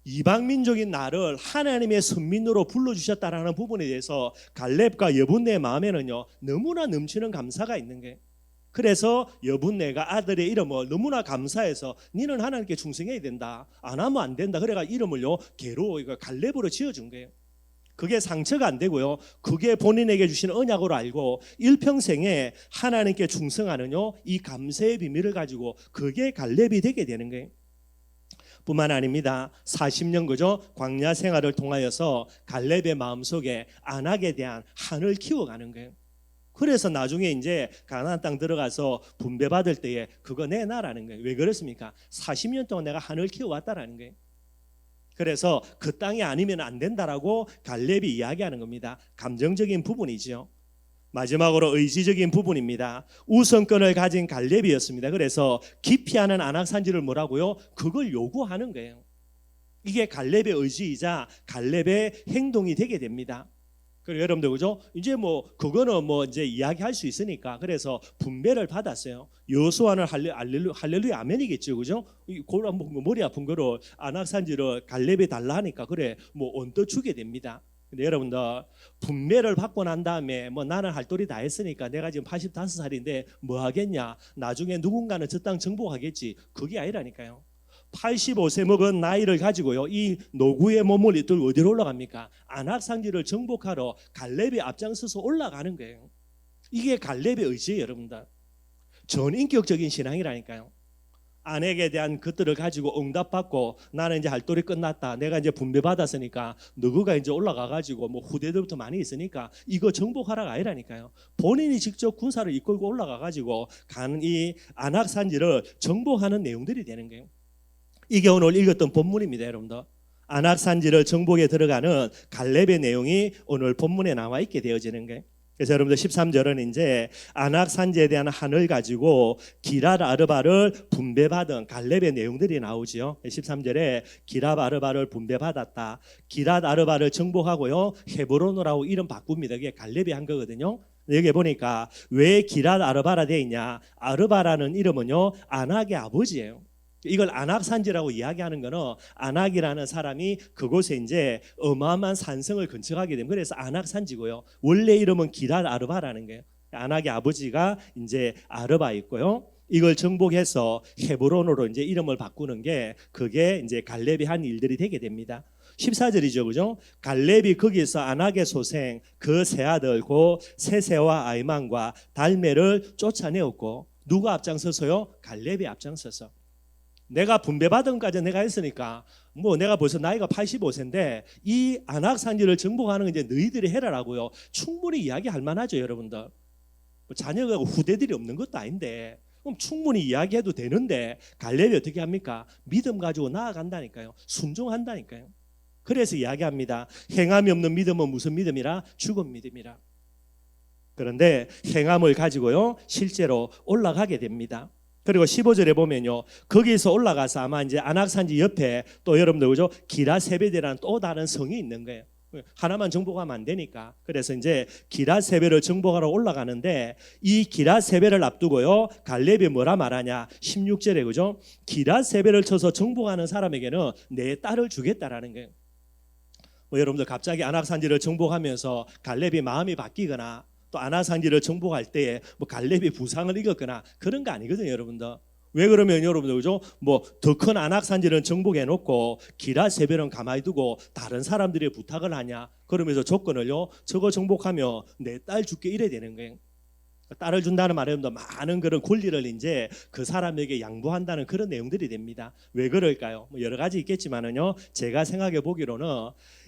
이방 민족인 나를 하나님의 선민으로 불러주셨다라는 부분에 대해서 갈렙과 여분네의 마음에는요 너무나 넘치는 감사가 있는 게, 그래서 여분네가 아들의 이름을 너무나 감사해서 니는 하나님께 충성해야 된다, 안 하면 안 된다, 그래가 이름을요 게로 갈렙으로 지어준 거예요. 그게 상처가 안 되고요, 그게 본인에게 주신 언약으로 알고 일평생에 하나님께 충성하는요 이 감사의 비밀을 가지고 그게 갈렙이 되게 되는 거예요. 뿐만 아닙니다. 40년 그죠? 광야 생활을 통하여서 갈렙의 마음속에 안악에 대한 한을 키워가는 거예요. 그래서 나중에 이제 가나안 땅 들어가서 분배받을 때에 그거 내놔라는 거예요. 왜 그렇습니까? 40년 동안 내가 한을 키워왔다라는 거예요. 그래서 그 땅이 아니면 안 된다라고 갈렙이 이야기하는 겁니다. 감정적인 부분이죠. 마지막으로 의지적인 부분입니다. 우선권을 가진 갈렙이었습니다. 그래서 기피하는 아낙산지를 뭐라고요? 그걸 요구하는 거예요. 이게 갈렙의 의지이자 갈렙의 행동이 되게 됩니다. 그리고 여러분들 그죠? 이제 뭐 그거는 뭐 이제 이야기할 수 있으니까 그래서 분배를 받았어요. 여호수아는 할렐루야 아멘이겠죠, 그죠? 골 머리 아픈 거를 아낙산지를 갈렙이 달라 하니까 그래 뭐 언뜻 주게 됩니다. 근데 여러분들 분배를 받고 난 다음에 뭐 나는 할 도리 다 했으니까 내가 지금 85살인데 뭐 하겠냐, 나중에 누군가는 저 땅 정복하겠지, 그게 아니라니까요. 85세 먹은 나이를 가지고요 이 노구의 몸을 이끌고 어디로 올라갑니까? 아낙산지를 정복하러 갈렙이 앞장서서 올라가는 거예요. 이게 갈렙의 의지예요. 여러분들 전인격적인 신앙이라니까요. 아내에 대한 것들을 가지고 응답받고 나는 이제 할도리 끝났다. 내가 이제 분배받았으니까 너가 이제 올라가 가지고 뭐 후대들부터 많이 있으니까 이거 정복하라가 아니라니까요. 본인이 직접 군사를 이끌고 올라가 가지고 가는 이 안악산지를 정복하는 내용들이 되는 거예요. 이게 오늘 읽었던 본문입니다, 여러분들. 안악산지를 정복에 들어가는 갈렙의 내용이 오늘 본문에 나와 있게 되어지는 거예요. 그래서 여러분들 13절은 이제 안악산지에 대한 한을 가지고 기랏 아르바를 분배받은 갈렙의 내용들이 나오지요. 13절에 기랏 아르바를 분배받았다. 기랏 아르바를 정복하고요, 헤브론이라고 이름 바꿉니다. 이게 갈렙이 한 거거든요. 여기 보니까 왜 기랏 아르바라 되어 있냐? 아르바라는 이름은요, 안악의 아버지예요. 이걸 안악산지라고 이야기하는 거는 안악이라는 사람이 그곳에 이제 어마어마한 산성을 건축하게 되면 그래서 안악산지고요. 원래 이름은 기랏 아르바라는 거예요. 안악의 아버지가 이제 아르바 있고요. 이걸 정복해서 헤브론으로 이제 이름을 바꾸는 게 그게 이제 갈렙이 한 일들이 되게 됩니다. 14절이죠, 그죠? 갈렙이 거기서 안악의 소생 그 세 아들 고 세세와 아이만과 달메를 쫓아내었고 누가 앞장서서요? 갈렙이 앞장서서. 내가 분배받은 것까지 내가 했으니까 뭐 내가 벌써 나이가 85세인데 이 안악산지를 정복하는 건 이제 너희들이 해라라고요. 충분히 이야기할 만하죠, 여러분들. 뭐 자녀가 후대들이 없는 것도 아닌데 그럼 충분히 이야기해도 되는데 갈렙이 어떻게 합니까? 믿음 가지고 나아간다니까요. 순종한다니까요. 그래서 이야기합니다. 행함이 없는 믿음은 무슨 믿음이라? 죽은 믿음이라. 그런데 행함을 가지고요, 실제로 올라가게 됩니다. 그리고 15절에 보면요, 거기서 올라가서 아마 이제 안악산지 옆에 또 여러분들 그죠? 기랏세베대라는 또 다른 성이 있는 거예요. 하나만 정복하면 안 되니까. 그래서 이제 기랏세베를 정복하러 올라가는데 이 기랏세베를 앞두고요, 갈렙이 뭐라 말하냐? 16절에 그죠? 기랏세베를 쳐서 정복하는 사람에게는 내 딸을 주겠다라는 거예요. 뭐 여러분들 갑자기 안악산지를 정복하면서 갈렙이 마음이 바뀌거나 또 안악산지를 정복할 때에 뭐 갈렙이 부상을 입었거나 그런 거 아니거든요, 여러분들. 왜 그러면 여러분들 그죠? 뭐 더 큰 안악산지는 정복해 놓고 기랏세벨은 가만히 두고 다른 사람들이 부탁을 하냐? 그러면서 조건을요, 저거 정복하면 내 딸 줄게 이래 되는 거예요. 딸을 준다는 말은 많은 그런 권리를 이제 그 사람에게 양보한다는 그런 내용들이 됩니다. 왜 그럴까요? 뭐 여러 가지 있겠지만은요, 제가 생각해 보기로는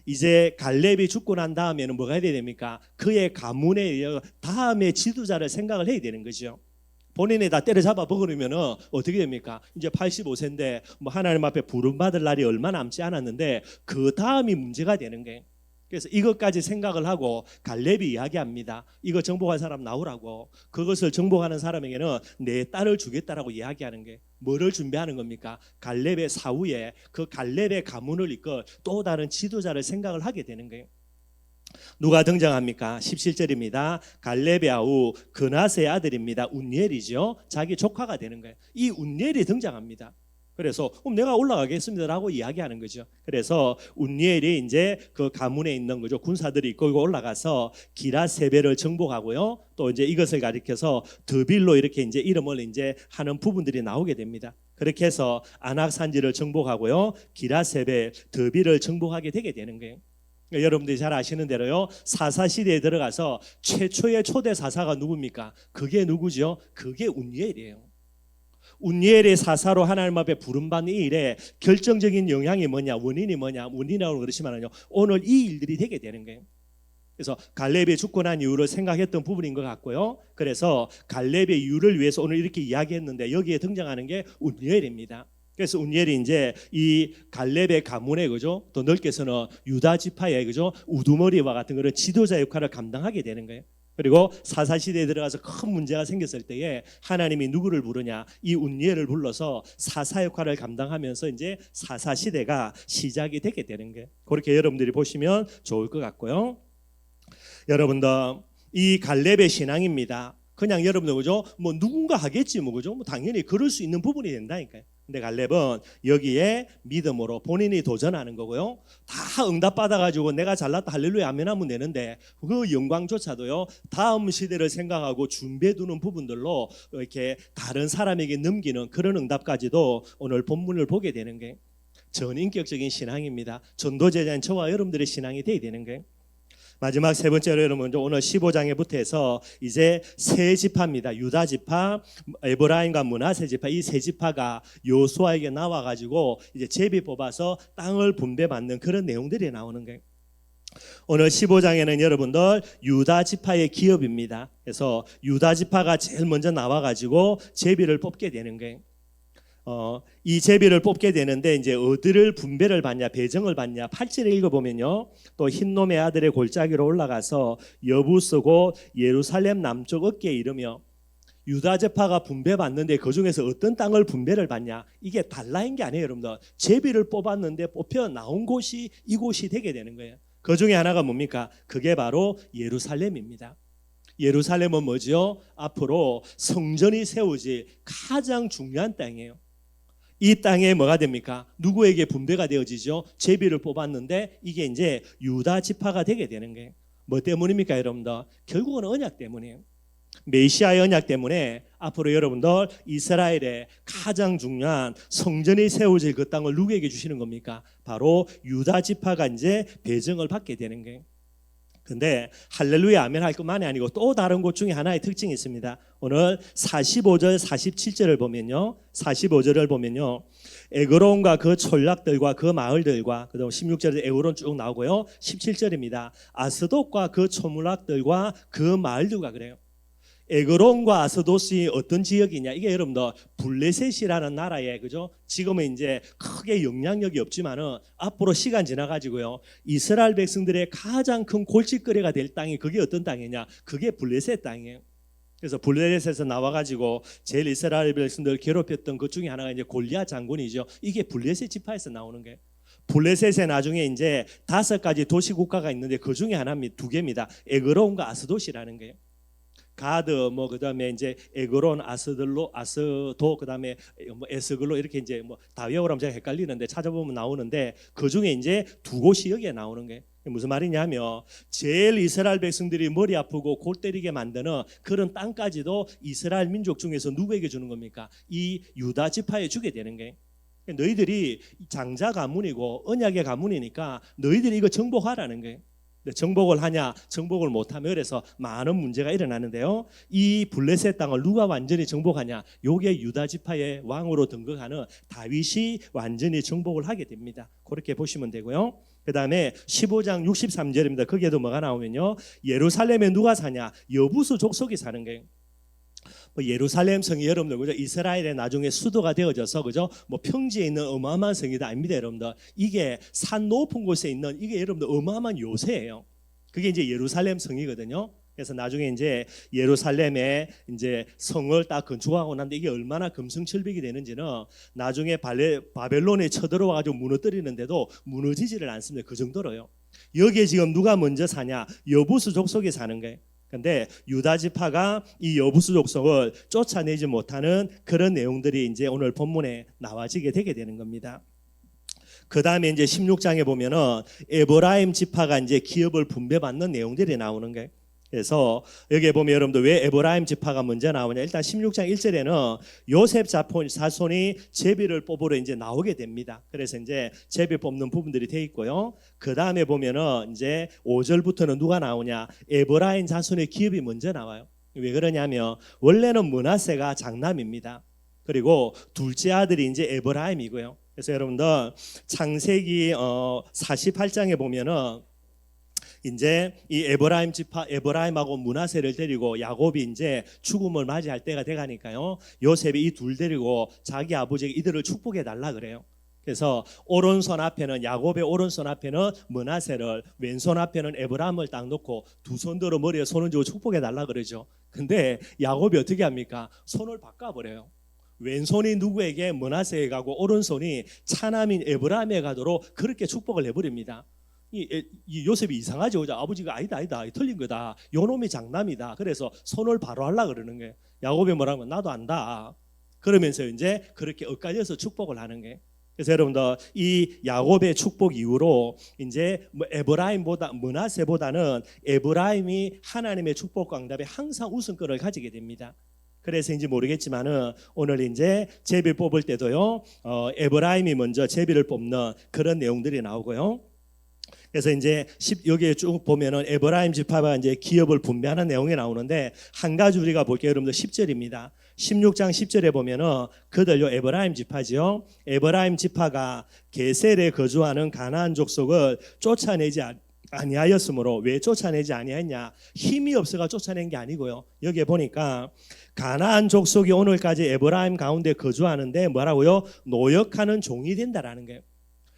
이제 갈렙이 죽고 난 다음에는 뭐가 해야 됩니까? 그의 가문의 다음에 지도자를 생각을 해야 되는 거죠. 본인이 다 때려잡아 버리면은 어떻게 됩니까? 이제 85세인데 뭐 하나님 앞에 부름받을 날이 얼마 남지 않았는데 그 다음이 문제가 되는 거예요. 그래서 이것까지 생각을 하고 갈렙이 이야기합니다. 이거 정복할 사람 나오라고. 그것을 정복하는 사람에게는 내 딸을 주겠다라고 이야기하는 게 뭐를 준비하는 겁니까? 갈렙의 사후에 그 갈렙의 가문을 이끌 또 다른 지도자를 생각을 하게 되는 거예요. 누가 등장합니까? 17절입니다. 갈렙의 아우 그낫의 아들입니다. 운니엘이죠. 자기 조카가 되는 거예요. 이 운니엘이 등장합니다. 그래서 내가 올라가겠습니다라고 이야기하는 거죠. 그래서 운니엘이 이제 그 가문에 있는 거죠. 군사들이 이끌고 올라가서 기랏세벨을 정복하고요. 또 이제 이것을 가리켜서 드빌로 이렇게 이제 이름을 이제 하는 부분들이 나오게 됩니다. 그렇게 해서 안악산지를 정복하고요, 기랏세벨, 드빌을 정복하게 되게 되는 거예요. 여러분들이 잘 아시는 대로요, 사사 시대에 들어가서 최초의 초대 사사가 누굽니까? 그게 누구죠? 그게 운니엘이에요. 운니엘의 사사로 하나님 앞에 부름받는 이 일에 결정적인 영향이 뭐냐, 원인이 뭐냐, 원인이라고 그러시면요, 오늘 이 일들이 되게 되는 거예요. 그래서 갈렙이 죽고 난 이유를 생각했던 부분인 것 같고요. 그래서 갈렙의 이유를 위해서 오늘 이렇게 이야기했는데 여기에 등장하는 게 운니엘입니다. 그래서 운니엘이 이제 이 갈렙의 가문에 그죠? 또 넓게서는 유다 지파의 그죠? 우두머리와 같은 그런 지도자 역할을 감당하게 되는 거예요. 그리고 사사 시대에 들어가서 큰 문제가 생겼을 때에 하나님이 누구를 부르냐? 이 운니엘을 불러서 사사 역할을 감당하면서 이제 사사 시대가 시작이 되게 되는 거예요. 그렇게 여러분들이 보시면 좋을 것 같고요. 여러분들 이 갈렙의 신앙입니다. 그냥 여러분들 그죠? 뭐 누군가 하겠지 뭐 그죠? 뭐 당연히 그럴 수 있는 부분이 된다니까요. 근데 갈렙은 여기에 믿음으로 본인이 도전하는 거고요. 다 응답받아 가지고 내가 잘났다 할렐루야 아멘 하면 되는데 그 영광조차도요, 다음 시대를 생각하고 준비해 두는 부분들로 이렇게 다른 사람에게 넘기는 그런 응답까지도 오늘 본문을 보게 되는 게 전인격적인 신앙입니다. 전도제자인 저와 여러분들의 신앙이 돼야 되는 거예요. 마지막 세 번째로 여러분 오늘 15장에부터 해서 이제 세 지파입니다. 유다 지파, 에브라임과 므낫세 지파, 이 세 지파가 여호수아에게 나와 가지고 이제 제비 뽑아서 땅을 분배받는 그런 내용들이 나오는 거예요. 오늘 15장에는 여러분들 유다 지파의 기업입니다. 그래서 유다 지파가 제일 먼저 나와 가지고 제비를 뽑게 되는 거예요. 이 제비를 뽑게 되는데 이제 어디를 분배를 받냐, 배정을 받냐. 8절에 읽어보면요, 또 흰놈의 아들의 골짜기로 올라가서 여부스 곧 예루살렘 남쪽 어깨에 이르며, 유다 지파가 분배받는데 그 중에서 어떤 땅을 분배를 받냐, 이게 달라인 게 아니에요. 여러분들 제비를 뽑았는데 뽑혀 나온 곳이 이곳이 되게 되는 거예요. 그 중에 하나가 뭡니까? 그게 바로 예루살렘입니다. 예루살렘은 뭐죠? 앞으로 성전이 세워질 가장 중요한 땅이에요. 이 땅에 뭐가 됩니까? 누구에게 분배가 되어지죠? 제비를 뽑았는데 이게 이제 유다 지파가 되게 되는 거예요. 뭐 때문입니까, 여러분들? 결국은 언약 때문이에요. 메시아의 언약 때문에 앞으로 여러분들 이스라엘의 가장 중요한 성전이 세워질 그 땅을 누구에게 주시는 겁니까? 바로 유다 지파가 이제 배정을 받게 되는 거예요. 근데 할렐루야 아멘 할 것만이 아니고 또 다른 곳 중에 하나의 특징이 있습니다. 오늘 45절 47절을 보면요, 45절을 보면요, 에그론과 그 촌락들과 그 마을들과, 그다음 16절에 에그론 쭉 나오고요, 17절입니다. 아스돗과 그 촌락들과 그 마을들과 그래요. 에그론과 아스돗이 어떤 지역이냐? 이게 여러분들 블레셋이라는 나라에, 그죠? 지금은 이제 크게 영향력이 없지만은 앞으로 시간 지나가지고요, 이스라엘 백성들의 가장 큰 골칫거리가 될 땅이 그게 어떤 땅이냐? 그게 블레셋 땅이에요. 그래서 블레셋에서 나와가지고 제일 이스라엘 백성들 괴롭혔던 것 중에 하나가 이제 골리앗 장군이죠. 이게 블레셋 지파에서 나오는 거예요. 블레셋에 나중에 이제 5가지 도시 국가가 있는데 그 중에 하나입니다. 2개입니다. 에그론과 아스돗이라는 거예요. 가드 뭐 그다음에 이제 에그론, 아스들로, 아스도, 그다음에 뭐 에스글로, 이렇게 이제 뭐 다 외우라면 제가 헷갈리는데 찾아보면 나오는데 그 중에 이제 2곳이 여기에 나오는 거예요. 무슨 말이냐면 제일 이스라엘 백성들이 머리 아프고 골 때리게 만드는 그런 땅까지도 이스라엘 민족 중에서 누구에게 주는 겁니까? 이 유다 지파에 주게 되는 거예요. 너희들이 장자 가문이고 언약의 가문이니까 너희들이 이거 정복하라는 거예요. 정복을 하냐, 정복을 못하며, 그래서 많은 문제가 일어나는데요, 이 블레셋 땅을 누가 완전히 정복하냐? 요게 유다 지파의 왕으로 등극하는 다윗이 완전히 정복을 하게 됩니다. 그렇게 보시면 되고요. 그 다음에 15장 63절입니다. 거기에도 뭐가 나오면요, 예루살렘에 누가 사냐? 여부수 족속이 사는 거예요. 예루살렘 성이 여러분들, 그죠? 이스라엘의 나중에 수도가 되어져서, 그죠? 뭐 평지에 있는 어마어마한 성이다 아닙니다, 여러분들. 이게 산 높은 곳에 있는, 이게 여러분들 어마어마한 요새예요. 그게 이제 예루살렘 성이거든요. 그래서 나중에 이제 예루살렘에 이제 성을 딱 건축하고 난데 이게 얼마나 금성철벽이 되는지는 나중에 바벨론에 쳐들어와 가지고 무너뜨리는데도 무너지지를 않습니다. 그 정도로요. 여기에 지금 누가 먼저 사냐? 여부수 족속이 사는 거예요. 근데 유다 지파가 이 여부수 족속을 쫓아내지 못하는 그런 내용들이 이제 오늘 본문에 나와지게 되게 되는 겁니다. 그 다음에 이제 16장에 보면은 에브라임 지파가 이제 기업을 분배받는 내용들이 나오는 거예요. 그래서 여기에 보면 여러분들 왜 에브라임 지파가 먼저 나오냐? 일단 16장 1절에는 요셉 자손이 제비를 뽑으러 이제 나오게 됩니다. 그래서 이제 제비 뽑는 부분들이 돼 있고요. 그 다음에 보면은 이제 5절부터는 누가 나오냐? 에브라임 자손의 기업이 먼저 나와요. 왜 그러냐면 원래는 므낫세가 장남입니다. 그리고 둘째 아들이 이제 에브라임이고요. 그래서 여러분들 창세기 48장에 보면은 이제 이 에브라임 지파, 에브라임하고 므낫세를 데리고 야곱이 이제 죽음을 맞이할 때가 돼가니까요, 요셉이 이 둘 데리고 자기 아버지에게 이들을 축복해 달라 그래요. 그래서 오른손 앞에는, 야곱의 오른손 앞에는 므낫세를, 왼손 앞에는 에브라임을 딱 놓고 두 손 들어 머리에 손을 쥐고 축복해 달라 그러죠. 근데 야곱이 어떻게 합니까? 손을 바꿔버려요. 왼손이 누구에게? 므낫세에 가고 오른손이 차남인 에브라임에 가도록 그렇게 축복을 해버립니다. 이 요셉이 이상하죠. 아버지가 아니다 틀린 거다, 요놈이 장남이다. 그래서 손을 바로 하려고 그러는 거예요. 야곱이 뭐라면 나도 안다 그러면서 이제 그렇게 엇갈려서 축복을 하는 거예요. 그래서 여러분들 이 야곱의 축복 이후로 이제 에브라임보다, 므낫세보다는 에브라임이 하나님의 축복과 응답에 항상 우선권을 가지게 됩니다. 그래서인지 모르겠지만은 오늘 이제 제비 뽑을 때도요, 에브라임이 먼저 제비를 뽑는 그런 내용들이 나오고요. 그래서 이제 여기에 쭉 보면은 에브라임 지파가 이제 기업을 분배하는 내용이 나오는데 한 가지 우리가 볼게요. 여러분들 10절입니다. 16장 10절에 보면은 그들요 에브라임 지파지요. 에브라임 지파가 게셀에 거주하는 가나안 족속을 쫓아내지 아니하였으므로. 왜 쫓아내지 아니하였냐? 힘이 없어가 쫓아낸 게 아니고요. 여기에 보니까 가나안 족속이 오늘까지 에브라임 가운데 거주하는데 뭐라고요? 노역하는 종이 된다라는 거예요.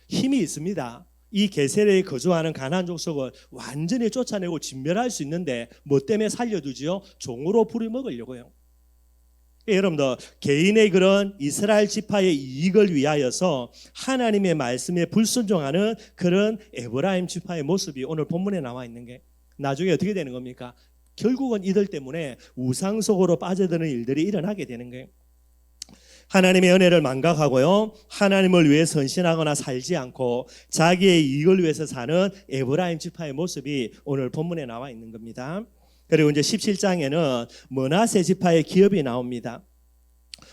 힘이 있습니다. 이 게셀에 거주하는 가나안 족속을 완전히 쫓아내고 진멸할 수 있는데 뭐 때문에 살려두지요? 종으로 부려먹으려고요. 여러분들 개인의 그런 이스라엘 지파의 이익을 위하여서 하나님의 말씀에 불순종하는 그런 에브라임 지파의 모습이 오늘 본문에 나와 있는 게 나중에 어떻게 되는 겁니까? 결국은 이들 때문에 우상 속으로 빠져드는 일들이 일어나게 되는 거예요. 하나님의 은혜를 망각하고요, 하나님을 위해 선신하거나 살지 않고 자기의 이익을 위해서 사는 에브라임 지파의 모습이 오늘 본문에 나와 있는 겁니다. 그리고 이제 17장에는 므낫세 지파의 기업이 나옵니다.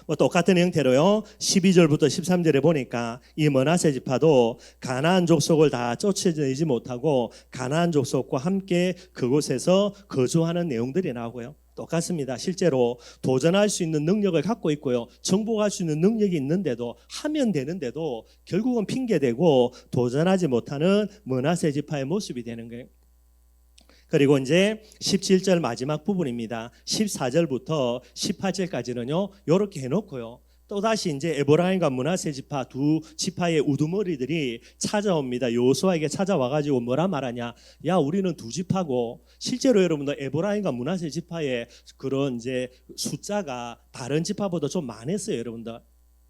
뭐 똑같은 형태로요, 12절부터 13절에 보니까 이 므낫세 지파도 가나안 족속을 다 쫓아내지 못하고 가나안 족속과 함께 그곳에서 거주하는 내용들이 나오고요. 똑같습니다. 실제로 도전할 수 있는 능력을 갖고 있고요, 정복할 수 있는 능력이 있는데도, 하면 되는데도 결국은 핑계대고 도전하지 못하는 므낫세 지파의 모습이 되는 거예요. 그리고 이제 17절 마지막 부분입니다. 14절부터 18절까지는요 이렇게 해놓고요, 또다시 이제 에브라임과 므낫세 지파 두 지파의 우두머리들이 찾아옵니다. 여호수아에게 찾아와가지고 뭐라 말하냐? 야, 우리는 두 지파고, 실제로 여러분들 에브라임과 므낫세 지파의 그런 이제 숫자가 다른 지파보다 좀 많았어요. 여러분들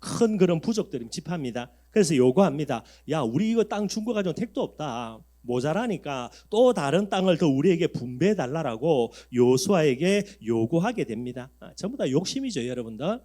큰 그런 부족들이 지파입니다. 그래서 요구합니다. 야, 우리 이거 땅 준 거 가지고 택도 없다. 모자라니까 또 다른 땅을 더 우리에게 분배해 달라라고 여호수아에게 요구하게 됩니다. 전부 다 욕심이죠, 여러분들.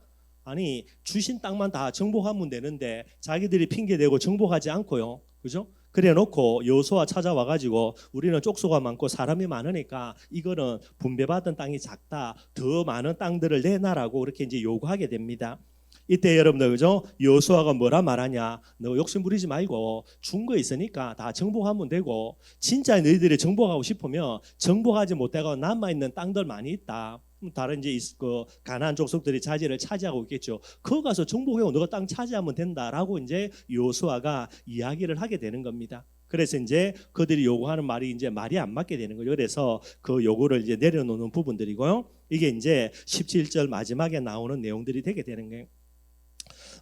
아니, 주신 땅만 다 정복하면 되는데 자기들이 핑계대고 정복하지 않고요, 그죠? 그래 놓고 여호수아 찾아와 가지고 우리는 족소가 많고 사람이 많으니까 이거는 분배받은 땅이 작다, 더 많은 땅들을 내놔라고 그렇게 이제 요구하게 됩니다. 이때 여러분들, 그죠? 여호수아가 뭐라 말하냐? 너 욕심 부리지 말고 준 거 있으니까 다 정복하면 되고, 진짜 너희들이 정복하고 싶으면 정복하지 못하고 남아있는 땅들 많이 있다. 다른 이제 그 가나안 족속들이 자리를 차지하고 있겠죠. 거기 가서 정복해고 너가 땅 차지하면 된다라고 이제 여호수아가 이야기를 하게 되는 겁니다. 그래서 이제 그들이 요구하는 말이 이제 말이 안 맞게 되는 거죠. 그래서 그 요구를 이제 내려놓는 부분들이고요. 이게 이제 17절 마지막에 나오는 내용들이 되게 되는 거예요.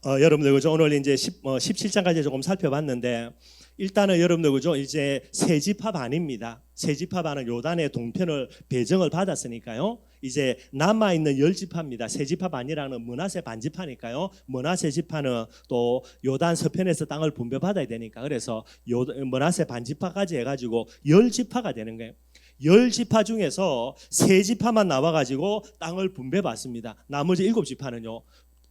여러분들, 그죠? 오늘 이제 17장까지 조금 살펴봤는데, 일단은 여러분들, 그죠? 이제 세 지파 반입니다. 세 지파 반은 요단의 동편을 배정을 받았으니까요, 이제 남아 있는 10지파입니다. 세 지파 반이라는 므낫세 반지파니까요. 므낫세 지파는 또 요단 서편에서 땅을 분배받아야 되니까, 그래서 므낫세 반지파까지 해가지고 10지파가 되는 거예요. 10지파 중에서 세 지파만 나와가지고 땅을 분배받습니다. 나머지 7지파는요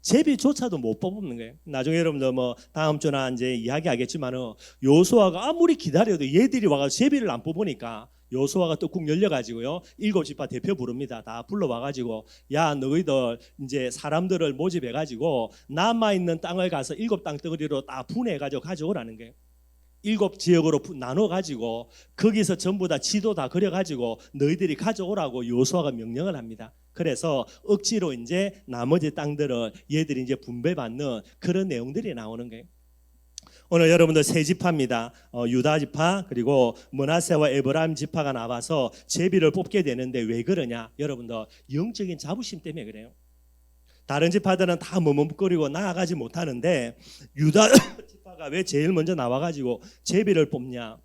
제비조차도 못 뽑는 거예요. 나중에 여러분들 뭐 다음 주나 이제 이야기하겠지만은, 여호수아가 아무리 기다려도 얘들이 와가지고 제비를 안 뽑으니까 여호수아가 뚝꾹 열려가지고요 7지파 대표 부릅니다. 다 불러와가지고, 야, 너희들 이제 사람들을 모집해가지고 남아 있는 땅을 가서 7땅덩어리로 다 분해가지고 가져오라는 거예요. 7지역으로 나눠가지고 거기서 전부 다 지도 다 그려가지고 너희들이 가져오라고 여호수아가 명령을 합니다. 그래서 억지로 이제 나머지 땅들을 얘들이 이제 분배받는 그런 내용들이 나오는 거예요. 오늘 여러분들 세 지파입니다. 유다 지파 그리고 므낫세와 에브라임 지파가 나와서 제비를 뽑게 되는데 왜 그러냐? 여러분들 영적인 자부심 때문에 그래요. 다른 지파들은 다 머뭇거리고 나아가지 못하는데 유다 지파가 왜 제일 먼저 나와가지고 제비를 뽑냐?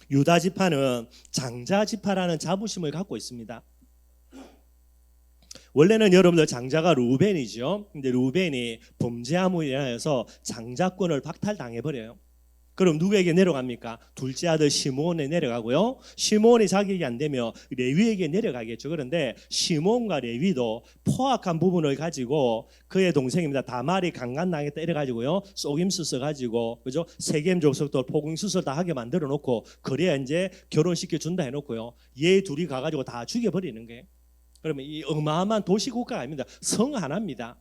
유다 지파는 장자 지파라는 자부심을 갖고 있습니다. 원래는 여러분들 장자가 루벤이죠. 근데 루벤이 범죄함으로 인하여서 장자권을 박탈당해버려요. 그럼 누구에게 내려갑니까? 둘째 아들 시므온에 내려가고요, 시므온이 자격이 안 되면 레위에게 내려가겠죠. 그런데 시므온과 레위도 포악한 부분을 가지고 그의 동생입니다 다말이 강간당했다 이래가지고요 속임수 써가지고, 그죠? 세겜 족속도 포궁수술 다 하게 만들어 놓고, 그래야 이제 결혼시켜 준다 해놓고요 얘 둘이 가가지고 다 죽여버리는 거예요. 그러면 이 어마어마한 도시국가가 아닙니다. 성 하나입니다.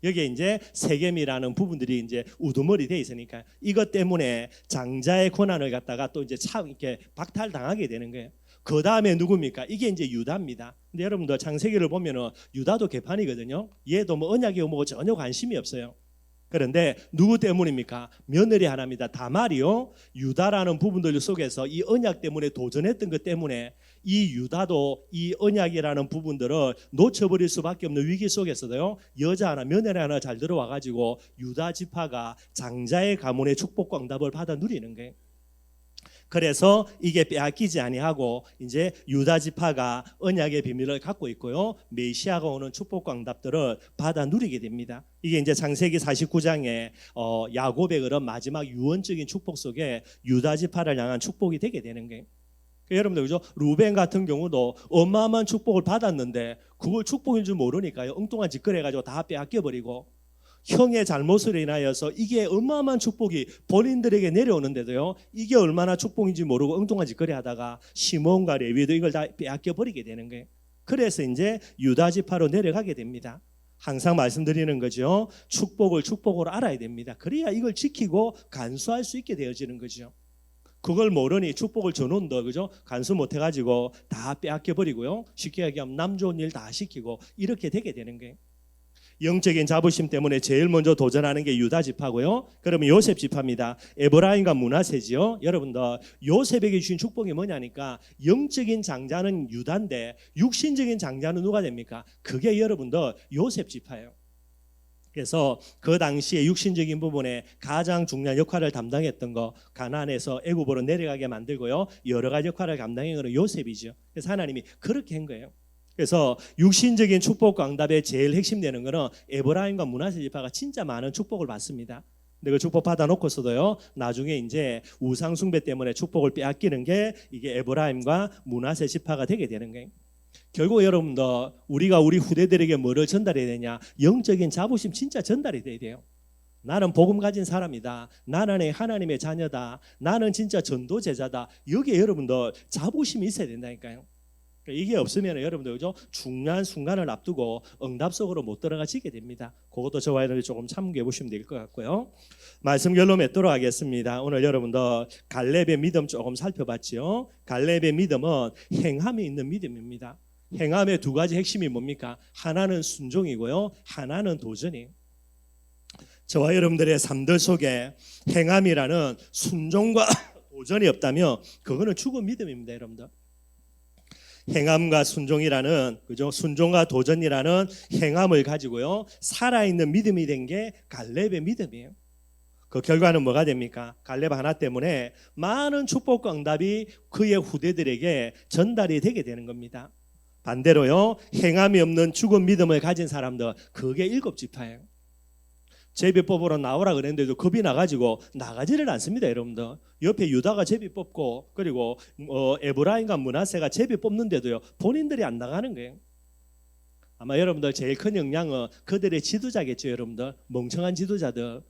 여기에 이제 세겜이라는 부분들이 이제 우두머리 돼 있으니까 이것 때문에 장자의 권한을 갖다가 또 이제 참 이렇게 박탈당하게 되는 거예요. 그 다음에 누굽니까? 이게 이제 유다입니다. 근데 여러분들 창세기를 보면은 유다도 개판이거든요. 얘도 뭐 언약이 뭐고 전혀 관심이 없어요. 그런데 누구 때문입니까? 며느리 하나입니다. 다말이요. 유다라는 부분들 속에서 이 언약 때문에 도전했던 것 때문에 이 유다도 이 언약이라는 부분들을 놓쳐버릴 수밖에 없는 위기 속에서도요. 여자 하나, 며느리 하나 잘 들어와 가지고 유다 지파가 장자의 가문의 축복과 응답을 받아 누리는 거예요. 그래서 이게 빼앗기지 아니하고 이제 유다 지파가 언약의 비밀을 갖고 있고요. 메시아가 오는 축복과 응답들을 받아 누리게 됩니다. 이게 이제 창세기 49장에 야곱의 그런 마지막 유언적인 축복 속에 유다 지파를 향한 축복이 되게 되는 거예요. 여러분들 그죠? 루벤 같은 경우도 어마어마한 축복을 받았는데 그걸 축복인 줄 모르니까요. 엉뚱한 짓거리 해가지고 다 빼앗겨 버리고 형의 잘못으로 인하여서 이게 어마어마한 축복이 본인들에게 내려오는데도요. 이게 얼마나 축복인지 모르고 엉뚱한 짓거리 하다가 시몬과 레위도 이걸 다 빼앗겨 버리게 되는 거예요. 그래서 이제 유다 지파로 내려가게 됩니다. 항상 말씀드리는 거죠. 축복을 축복으로 알아야 됩니다. 그래야 이걸 지키고 간수할 수 있게 되어지는 거죠. 그걸 모르니 축복을 전원도 그죠? 간수 못 해가지고 다 빼앗겨 버리고요. 쉽게 얘기하면 남 좋은 일 다 시키고 이렇게 되게 되는 거예요. 영적인 자부심 때문에 제일 먼저 도전하는 게 유다 지파고요. 그러면 요셉 지파입니다. 에브라임과 므낫세지요. 여러분들 요셉에게 주신 축복이 뭐냐니까 영적인 장자는 유다인데 육신적인 장자는 누가 됩니까? 그게 여러분들 요셉 지파예요. 그래서 그 당시에 육신적인 부분에 가장 중요한 역할을 담당했던 거 가나안에서 애굽으로 내려가게 만들고요. 여러 가지 역할을 감당한 것은 요셉이죠. 그래서 하나님이 그렇게 한 거예요. 그래서 육신적인 축복과 응답의 제일 핵심되는 거는 에브라임과 므낫세 지파가 진짜 많은 축복을 받습니다. 근데 그 축복 받아 놓고서도요. 나중에 이제 우상 숭배 때문에 축복을 빼앗기는 게 이게 에브라임과 므낫세 지파가 되게 되는 거예요. 결국 여러분들 우리가 우리 후대들에게 뭐를 전달해야 되냐? 영적인 자부심 진짜 전달이 돼야 돼요. 나는 복음 가진 사람이다. 나는 하나님의 자녀다. 나는 진짜 전도 제자다. 여기에 여러분들 자부심이 있어야 된다니까요. 이게 없으면 여러분들 그죠? 중요한 순간을 앞두고 응답 속으로 못 들어가시게 됩니다. 그것도 저와 여러분이 조금 참고해 보시면 될 것 같고요. 말씀 결론 맺도록 하겠습니다. 오늘 여러분들 갈렙의 믿음 조금 살펴봤죠. 갈렙의 믿음은 행함이 있는 믿음입니다. 행함의 두 가지 핵심이 뭡니까? 하나는 순종이고요. 하나는 도전이에요. 저와 여러분들의 삶들 속에 행함이라는 순종과 도전이 없다면 그거는 죽은 믿음입니다, 여러분들. 행함과 순종이라는 그죠? 순종과 도전이라는 행함을 가지고요. 살아있는 믿음이 된 게 갈렙의 믿음이에요. 그 결과는 뭐가 됩니까? 갈렙 하나 때문에 많은 축복과 응답이 그의 후대들에게 전달이 되게 되는 겁니다. 반대로요. 행함이 없는 죽은 믿음을 가진 사람들 그게 7지파예요. 제비 뽑으러 나오라 그랬는데도 겁이 나가지고 나가지를 않습니다, 여러분들. 옆에 유다가 제비 뽑고 그리고 에브라임과 므낫세가 제비 뽑는데도요 본인들이 안 나가는 거예요. 아마 여러분들 제일 큰 영향은 그들의 지도자겠죠, 여러분들. 멍청한 지도자들.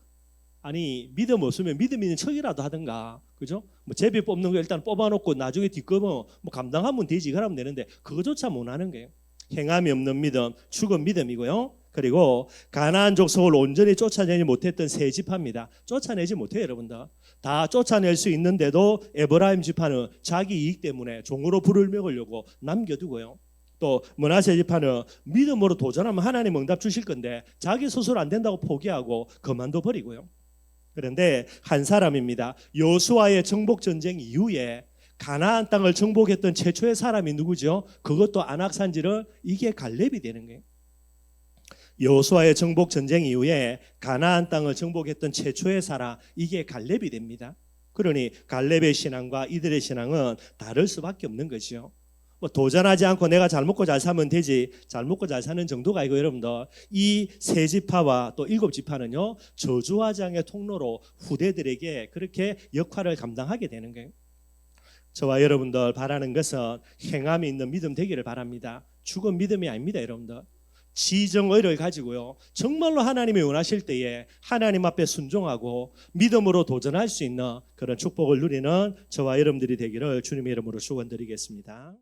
아니 믿음 없으면 믿음 있는 척이라도 하든가, 그죠? 뭐 제비 뽑는 거 일단 뽑아놓고 나중에 뒷검은 뭐 감당하면 되지, 그러면 되는데 그거조차 못하는 거예요. 행함이 없는 믿음, 죽은 믿음이고요. 그리고 가나안 족속을 온전히 쫓아내지 못했던 세 지파입니다. 쫓아내지 못해요, 여러분들. 다 쫓아낼 수 있는데도 에브라임 지파는 자기 이익 때문에 종으로 불을 먹으려고 남겨두고요. 또 므낫세 지파는 믿음으로 도전하면 하나님 응답 주실 건데 자기 스스로 안 된다고 포기하고 그만둬 버리고요. 그런데 한 사람입니다. 여호수아의 정복 전쟁 이후에 가나안 땅을 정복했던 최초의 사람이 누구죠? 그것도 안악산지를 이게 갈렙이 되는 거예요. 여호수아의 정복 전쟁 이후에 가나안 땅을 정복했던 최초의 사람 이게 갈렙이 됩니다. 그러니 갈렙의 신앙과 이들의 신앙은 다를 수밖에 없는 거죠. 뭐 도전하지 않고 내가 잘 먹고 잘 살면 되지, 잘 먹고 잘 사는 정도가 아니고 여러분들 이 세 지파와 또 7지파는요 저주화장의 통로로 후대들에게 그렇게 역할을 감당하게 되는 거예요. 저와 여러분들 바라는 것은 행함이 있는 믿음 되기를 바랍니다. 죽은 믿음이 아닙니다, 여러분들. 지정의를 가지고요 정말로 하나님이 원하실 때에 하나님 앞에 순종하고 믿음으로 도전할 수 있는 그런 축복을 누리는 저와 여러분들이 되기를 주님의 이름으로 축원드리겠습니다.